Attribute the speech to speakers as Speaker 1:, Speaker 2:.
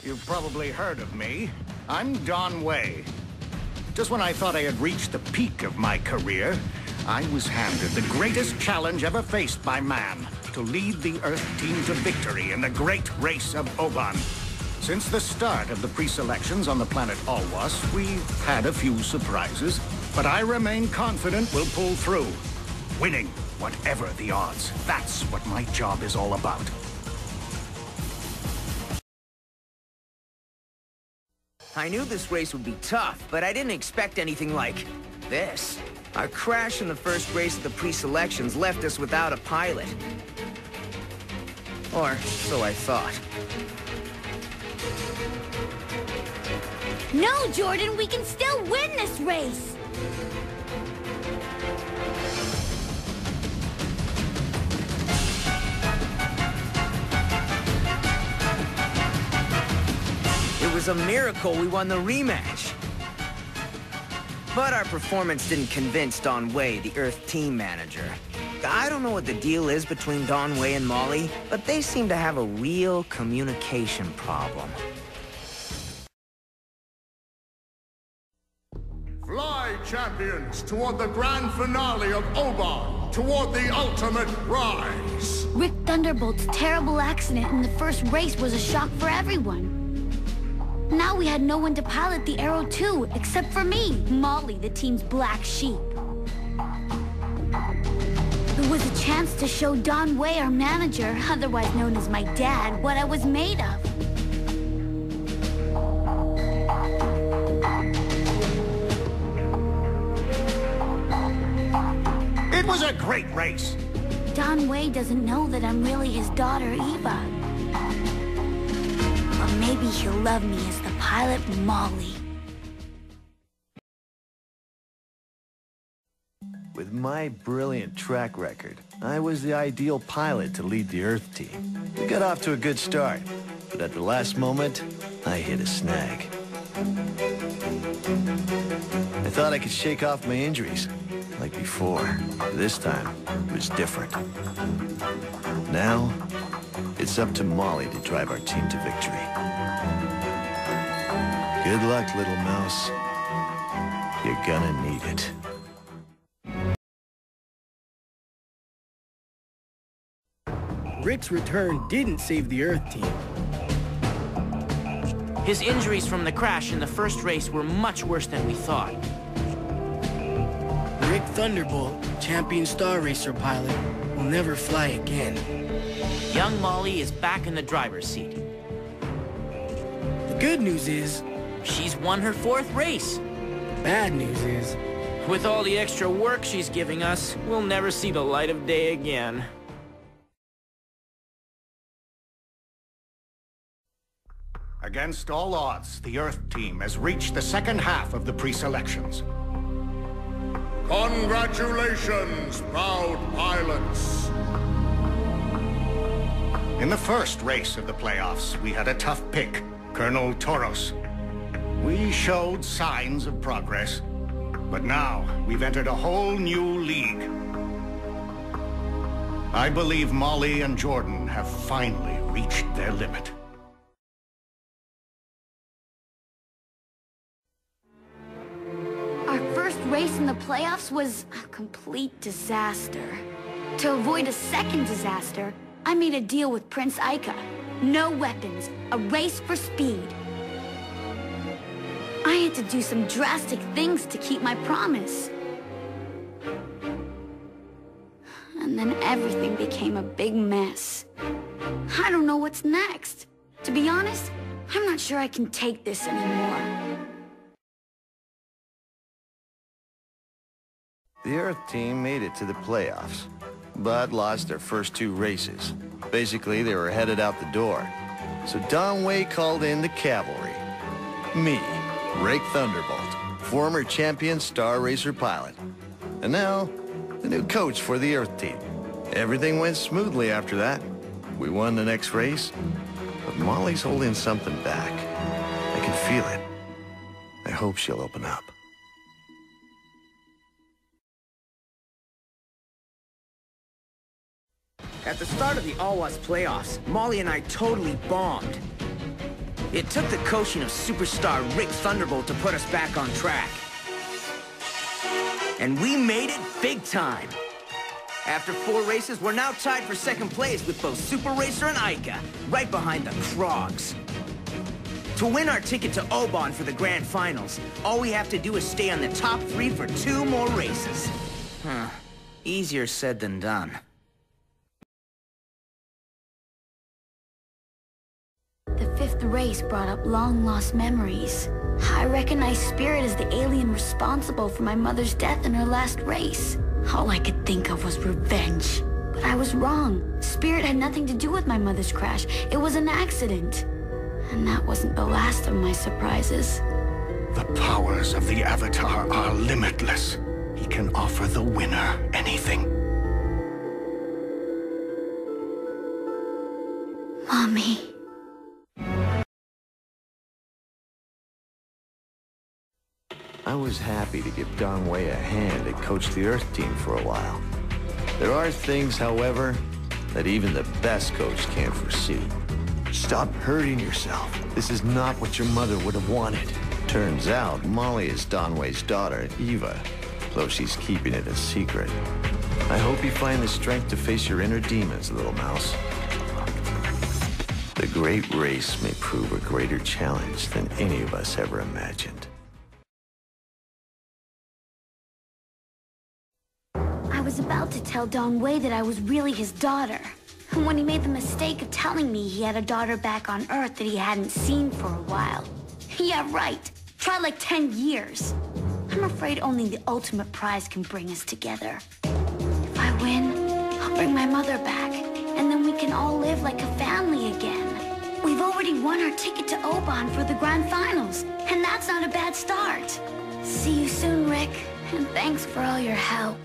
Speaker 1: You've probably heard of me. I'm Don Way. Just when I thought I had reached the peak of my career, I was handed the greatest challenge ever faced by man, to lead the Earth team to victory in the great race of Oban. Since the start of the pre-selections on the planet Alwas, we've had a few surprises, but I remain confident we'll pull through. Winning, whatever the odds. That's what my job is all about.
Speaker 2: I knew this race would be tough, but I didn't expect anything like this. Our crash in the first race of the pre-selections left us without a pilot. Or so I thought.
Speaker 3: No, Jordan, we can still win this race!
Speaker 2: It was a miracle we won the rematch. But our performance didn't convince Don Way, the Earth team manager. I don't know what the deal is between Don Way and Molly, but they seem to have a real communication problem.
Speaker 4: Fly, champions, toward the grand finale of Oban, toward the ultimate rise.
Speaker 3: Rick Thunderbolt's terrible accident in the first race was a shock for everyone. Now we had no one to pilot the Arrow 2, except for me, Molly, the team's black sheep. It was a chance to show Don Way, our manager, otherwise known as my dad, what I was made of.
Speaker 1: It was a great race.
Speaker 3: Don Way doesn't know that I'm really his daughter, Eva. Or maybe he'll love me as the pilot, Molly.
Speaker 5: With my brilliant track record, I was the ideal pilot to lead the Earth team. We got off to a good start, but at the last moment, I hit a snag. I thought I could shake off my injuries, like before. This time, it was different. Now, it's up to Molly to drive our team to victory. Good luck, little mouse. You're gonna need it.
Speaker 6: Rick's return didn't save the Earth team.
Speaker 7: His injuries from the crash in the first race were much worse than we thought.
Speaker 6: Rick Thunderbolt, champion Star Racer pilot, will never fly again.
Speaker 7: Young Molly is back in the driver's seat.
Speaker 6: The good news is,
Speaker 7: She's won her 4th race.
Speaker 6: the bad news is,
Speaker 7: With all the extra work she's giving us, we'll never see the light of day again.
Speaker 1: Against all odds, the Earth team has reached the second half of the pre-selections.
Speaker 4: Congratulations, proud pilots.
Speaker 1: In the first race of the playoffs, we had a tough pick, Colonel Toros. We showed signs of progress, but now we've entered a whole new league. I believe Molly and Jordan have finally reached their limit.
Speaker 3: Our first race in the playoffs was a complete disaster. To avoid a second disaster, I made a deal with Prince Ica. No weapons, a race for speed. I had to do some drastic things to keep my promise. And then everything became a big mess. I don't know what's next. To be honest, I'm not sure I can take this anymore.
Speaker 5: The Earth team made it to the playoffs, but lost their first 2 races. Basically, they were headed out the door. So Don Way called in the cavalry. Me, Rick Thunderbolt, former champion Star Racer pilot. And now, the new coach for the Earth team. Everything went smoothly after that. We won the next race, but Molly's holding something back. I can feel it. I hope she'll open up.
Speaker 2: At the start of the Alwas playoffs, Molly and I totally bombed. It took the coaching of superstar Rick Thunderbolt to put us back on track. And we made it big time. After 4 races, we're now tied for second place with both Super Racer and Ica, right behind the Krogs. To win our ticket to Oban for the Grand Finals, all we have to do is stay on the top 3 for 2 more races. Easier said than done.
Speaker 3: The 5th race brought up long-lost memories. I recognized Spirit as the alien responsible for my mother's death in her last race. All I could think of was revenge. But I was wrong. Spirit had nothing to do with my mother's crash. It was an accident. And that wasn't the last of my surprises.
Speaker 1: The powers of the Avatar are limitless. He can offer the winner anything.
Speaker 3: Mommy.
Speaker 5: I was happy to give Don Wei a hand and coach the Earth team for a while. There are things, however, that even the best coach can't foresee. Stop hurting yourself. This is not what your mother would have wanted. Turns out, Molly is Don Wei's daughter, Eva, though she's keeping it a secret. I hope you find the strength to face your inner demons, little mouse. The great race may prove a greater challenge than any of us ever imagined.
Speaker 3: I was about to tell Don Wei that I was really his daughter. And when he made the mistake of telling me he had a daughter back on Earth that he hadn't seen for a while. Yeah, right. Try like 10 years. I'm afraid only the ultimate prize can bring us together. If I win, I'll bring my mother back. And then we can all live like a family again. We've already won our ticket to Oban for the Grand Finals. And that's not a bad start. See you soon, Rick. And thanks for all your help.